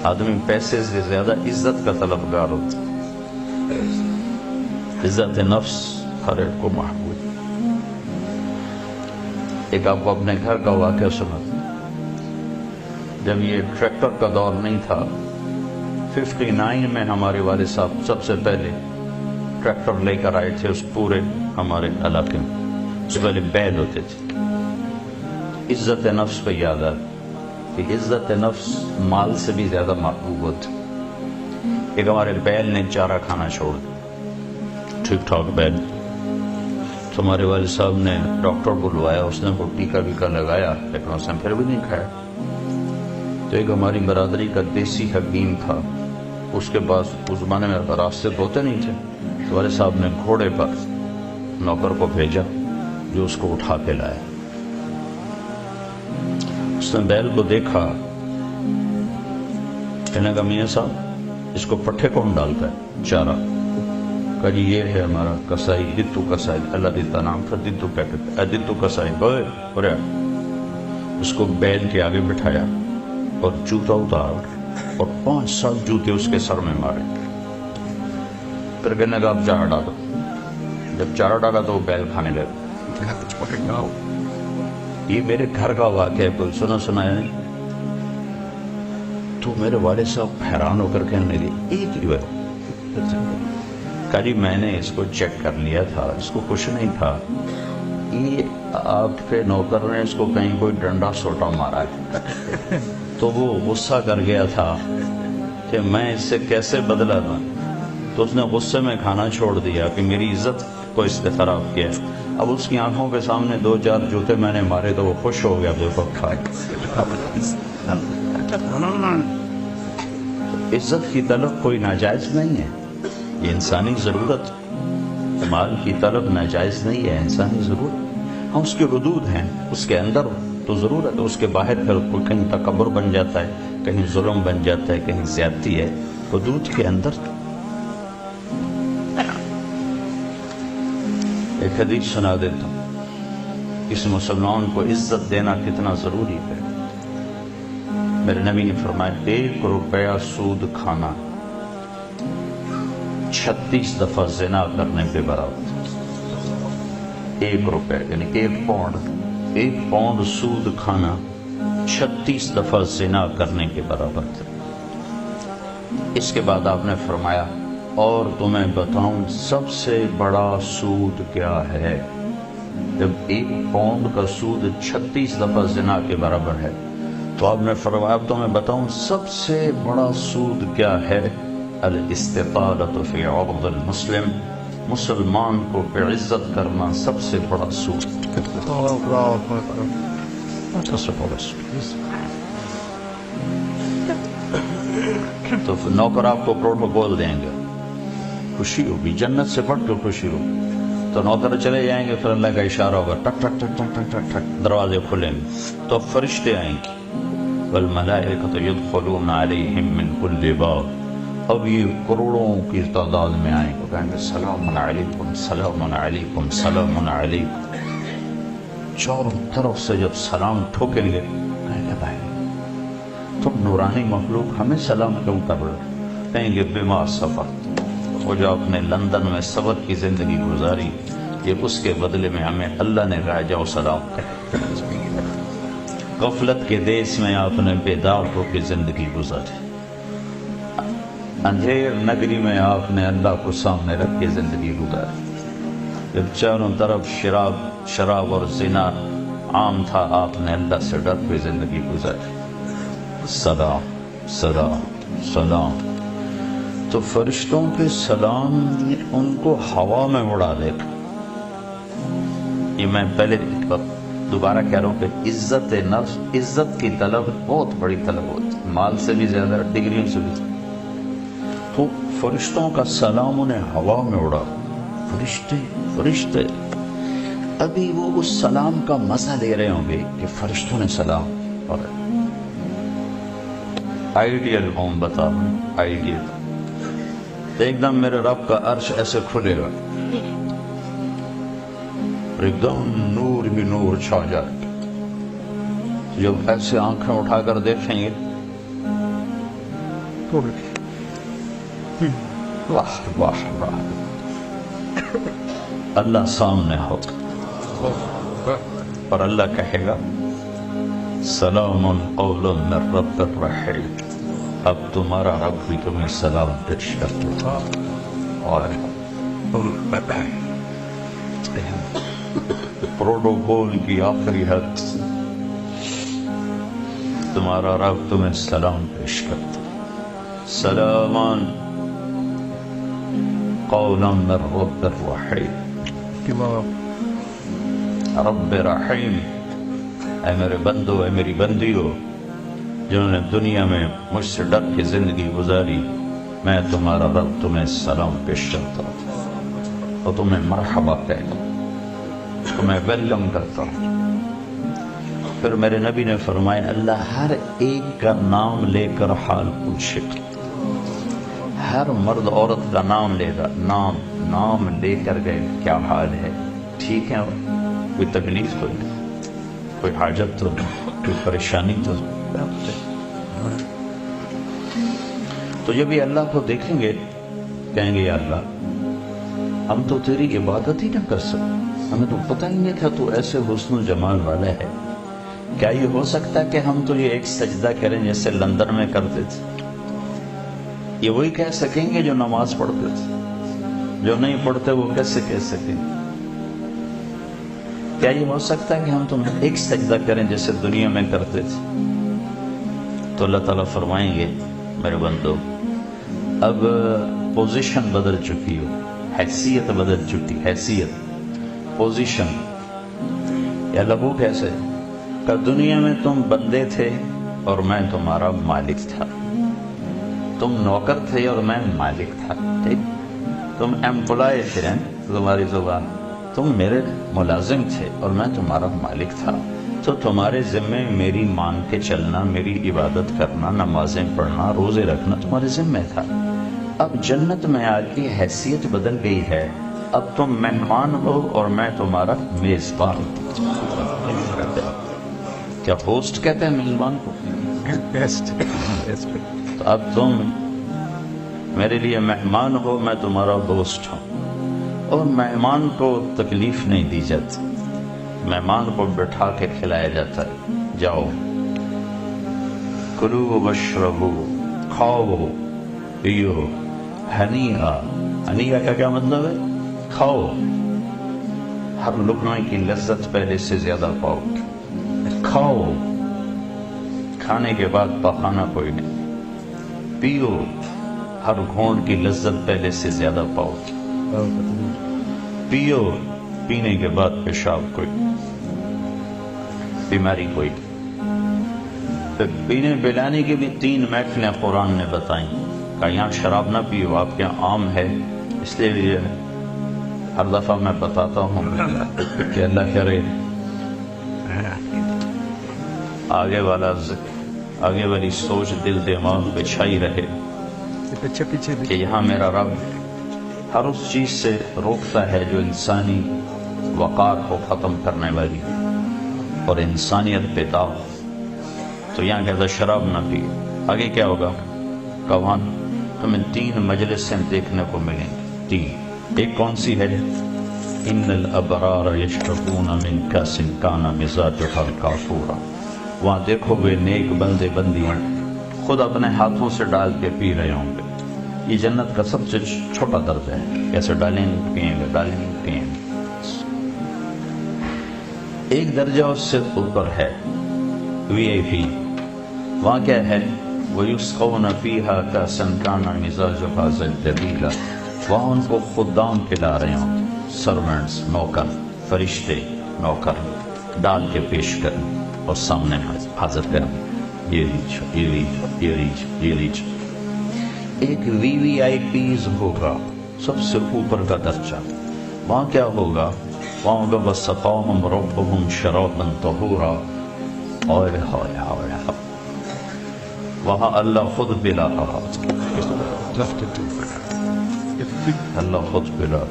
آدمی پیسے سے زیادہ عزت کا طلبگار ہوتا ہے. عزت نفس ہر ایک کو محبوب. ایک آپ کو اپنے گھر کا واقعہ سنا. جب یہ ٹریکٹر کا دور نہیں تھا، 59 میں ہمارے والد صاحب سب سے پہلے ٹریکٹر لے کر آئے تھے اس پورے ہمارے علاقے میں. اس سے پہلے بیل ہوتے تھے. عزت نفس پہ یاد آ کہ عزت نفس مال سے بھی زیادہ محبوب ہوتی. ایک ہمارے بیل نے چارہ کھانا چھوڑ دیا، ٹھیک ٹھاک بیل. تو ہمارے والد صاحب نے ڈاکٹر بلوایا، اس نے وہ ٹیکا ویکا لگایا، لیکن اس نے پھر بھی نہیں کھایا. تو ایک ہماری برادری کا دیسی حکیم تھا، اس کے پاس اس زمانے میں راستے ہوتے نہیں تھے. تو والد صاحب نے گھوڑے پر نوکر کو بھیجا جو اس کو اٹھا کے لایا. اس نے بیل کو دیکھا، کہنے کا میاں صاحب اس کو پٹھے کون ڈالتا ہے؟ چارہ. کہا جی یہ ہے ہمارا کسائی، دتو کسائی. اللہ دیتا نام تھا دتو. کیا کہتے ہیں دتو کسائی. بولے اس کو بیل کے آگے بٹھایا اور جوتا اتار اور 5 جوتے اس کے سر میں مارے. پھر کہنے کا اب چارہ ڈالو. جب چارہ ڈالا تو وہ بیل کھانے لگا. یہ میرے گھر کا واقعہ ہے، کوئی سنایا نہیں. تو میرے والد صاحب حیران ہو کر کہنے لگے ایک ہی کہا جی میں نے اس کو چیک کر لیا تھا، اس کو کچھ نہیں تھا. یہ آپ کے نوکر نے اس کو کہیں کوئی ڈنڈا سوٹا مارا ہے. تو وہ غصہ کر گیا تھا کہ میں اس سے کیسے بدلا دوں. تو اس نے غصے میں کھانا چھوڑ دیا کہ میری عزت کو اس نے خراب کیا. اب اس کی آنکھوں کے سامنے 2-4 جوتے میں نے مارے تو وہ خوش ہو گیا. دیکھو کھائے. عزت کی طلب کوئی ناجائز نہیں ہے، یہ انسانی ضرورت. مال کی طلب ناجائز نہیں ہے، انسانی ضرورت. ہم اس کے ردود ہیں، اس کے اندر تو ضرورت ہے، اس کے باہر پھر کہیں تکبر بن جاتا ہے، کہیں ظلم بن جاتا ہے، کہیں زیادتی ہے. حدود کے اندر ایک حدیث سنا دیتا ہوں. اس مسلمان کو عزت دینا کتنا ضروری ہے. میرے نبی نے فرمایا 1 روپیہ سود کھانا 36 دفعہ زنا کرنے کے برابر. 1 روپیہ یعنی 1 پاؤنڈ سود کھانا 36 دفعہ زنا کرنے کے برابر تھا. اس کے بعد آپ نے فرمایا اور تمہیں بتاؤں سب سے بڑا سود کیا ہے؟ جب 1 پاؤنڈ کا سود 36 دفعہ زنا کے برابر ہے تو آپ نے فرمایا اب تمہیں بتاؤں سب سے بڑا سود کیا ہے؟ الاستطالۃ فی عرض المسلم، مسلمان کو بعزت کرنا سب سے بڑا سود. تو نوکر آپ کو پروٹوکول دیں گے، خوشی ہوگی، جنت سے بڑھ کے خوشی ہوگی. تو نوکر چلے جائیں گے، پھر اللہ کا اشارہ ہوگا ٹک ٹک ٹک ٹک ٹک ٹک ٹک، دروازے کھلیں گے تو فرشتے آئیں گے. والملائکۃ یدخلون علیہم من کل باب. اب یہ کروڑوں کی تعداد میں آئیں گے، کہیں گے سلام علیکم سلام علیکم سلام علیکم. چاروں طرف سے جب سلام ٹھوکیں گے کہیں گے بھائی تم نورانی مخلوق ہمیں سلام کیوں کر رہے؟ کہیں گے بما صبر. وہ جو آپ نے لندن میں صبر کی زندگی گزاری، یہ اس کے بدلے میں ہمیں اللہ نے کہا جاؤ سلام کرے. غفلت کے دیس میں آپ نے بیدار ہو کے زندگی گزاری، اندھیر نگری میں آپ نے اللہ کو سامنے رکھ کے زندگی گزاری. جب چاروں طرف شراب اور زنا عام تھا، آپ نے اللہ سے ڈر کے زندگی گزاری. سلام سلام سلام. تو فرشتوں کے سلام ان کو ہوا میں اڑا دے گا. یہ میں پہلے دوبارہ کہہ رہا ہوں کہ عزت نفس، عزت کی طلب بہت بڑی طلب ہوتی ہے، مال سے بھی زیادہ، ڈگریوں سے بھی. تو فرشتوں کا سلام انہیں ہوا میں اڑا. فرشتے ابھی وہ اس سلام کا مزہ لے رہے ہوں گے کہ فرشتوں نے سلام. اور آئیڈیل ہوم بتا رہا ہوں، آئیڈیل ایک دم میرے رب کا عرش ایسے کھلے گا، ایک دم نور ہی نور چھا جائے. جب ایسے آنکھیں اٹھا کر دیکھیں گے واہ واہ واہ، اللہ سامنے ہو اور اللہ کہے گا سلام قول من رب الرحیم، اب تمہارا رب بھی تمہیں سلام پیش کرتا اور پروٹوکول کی آخری حد، تمہارا رب تمہیں سلام پیش کرتا، سلامان قولا من رب الرحیم، رب رحیم، اے میرے بندو، اے میری بندیو جنہوں نے دنیا میں مجھ سے ڈر کے زندگی گزاری، میں تمہارا رب تمہیں سلام پیش کرتا ہوں اور تمہیں مرحبا کہتا ہوں، تمہیں ویلکم کرتا ہوں۔ پھر میرے نبی نے فرمایا اللہ ہر ایک کا نام لے کر حال پوچھے گا، ہر مرد عورت کا نام لے گا، نام لے کر گئے کیا حال ہے، ٹھیک ہے، کوئی تکلیف تو نہیں، کوئی حاجت تو نہیں، کوئی پریشانی تو نہیں۔ تو جب یہ اللہ کو دیکھیں گے کہیں گے یا اللہ ہم تو تیری عبادت ہی نہ کر سکتے، ہمیں تو پتہ ہی نہیں تھا تو ایسے حسن و جمال والا ہے، کیا یہ ہو سکتا ہے کہ ہم تو یہ ایک سجدہ کریں جیسے لندن میں کرتے تھے؟ یہ وہی کہہ سکیں گے جو نماز پڑھتے تھے، جو نہیں پڑھتے وہ کیسے کہہ سکیں گے؟ کیا یہ ہو سکتا ہے کہ ہم تم ایک سجدہ کریں جیسے دنیا میں کرتے تھے؟ تو اللہ تعالیٰ فرمائیں گے میرے بندو اب پوزیشن بدل چکی ہو، حیثیت بدل چکی، حیثیت، پوزیشن، یا لبو کیسے کہ دنیا میں تم بندے تھے اور میں تمہارا مالک تھا، تم نوکر تھے اور میں مالک تھا، ٹھیک، تم ایمپلائی تھے، تمہاری زبان، تم میرے ملازم تھے اور میں تمہارا مالک تھا، تو تمہارے ذمے میری مان کے چلنا، میری عبادت کرنا، نمازیں پڑھنا، روزے رکھنا تمہارے ذمے تھا۔ اب جنت میں آج کی حیثیت بدل گئی ہے، اب تم مہمان ہو اور میں تمہارا میزبان۔ کیا ہوسٹ کہتے ہیں میزبان کو؟ تو اب تم میرے لیے مہمان ہو، میں تمہارا ہوسٹ ہوں، اور مہمان کو تکلیف نہیں دی جاتی، مہمان کو بٹھا کے کھلایا جاتا ہے، جاؤ کلو واشربو، کھاؤ پیو، ہنیئا، ہنیئا کا کیا مطلب ہے؟ کھاؤ، ہر لقمے کی لذت پہلے سے زیادہ پاؤ، کھاؤ، کھانے کے بعد پخانا کوئی نہیں، پیو، ہر گھونٹ کی لذت پہلے سے زیادہ پاؤ، پیو، پینے کے بعد پیشاب کوئی، بیماری کوئی۔ پینے پلانے کی بھی 3 محفلیں قرآن نے بتائیں کہ یہاں شراب نہ پیو، آپ کے یہاں عام ہے، اس لیے ہر دفعہ میں بتاتا ہوں کہ اللہ کرے آگے والی سوچ دل دماغ پہ چھائی رہے کہ یہاں میرا رب ہر اس چیز سے روکتا ہے جو انسانی وقار کو ختم کرنے والی اور انسانیت پہ داغ، تو یہاں کہتا شراب نہ پیو۔ آگے کیا ہوگا کہ وہاں تمہیں 3 مجلسیں دیکھنے کو ملیں گی، 3، ایک کون سی ہے؟ ان الابرار یشربون من کاس کان مزاجها کافورا، وہاں دیکھو گے نیک بندے بندیاں خود اپنے ہاتھوں سے ڈال کے پی رہے ہوں گے۔ یہ جنت کا سب سے چھوٹا درجہ ہے، کیسے ڈالیں گے پیئیں گے، ڈالیں گے پیئیں گے۔ ایک درجہ اس سے اوپر ہے VIP، وہاں کیا ہے؟ وَيُسْقَوْنَ فِيهَا كَأْسًا كَانَ مِزَاجُهَا زَنْجَبِيلًا، وہاں ان کو خدام پلا رہے ہوں، سرونٹس، نوکر، فرشتے نوکر ڈال کے پیش کریں اور سامنے حاضر کریں، یہ لیجو، یہ لیجو، یہ لیجو، یہ لیجو۔ ایک VVIPs ہوگا، سب سے اوپر کا درجہ، وہاں کیا ہوگا؟ وہاں ہوگا وَسَقَاهُمْ رَبُّهُمْ شَرَابًا طَهُورًا، اوئے ہوئے ہوئے، وہاں اللہ خود پلا رہا، اللہ خود پلا۔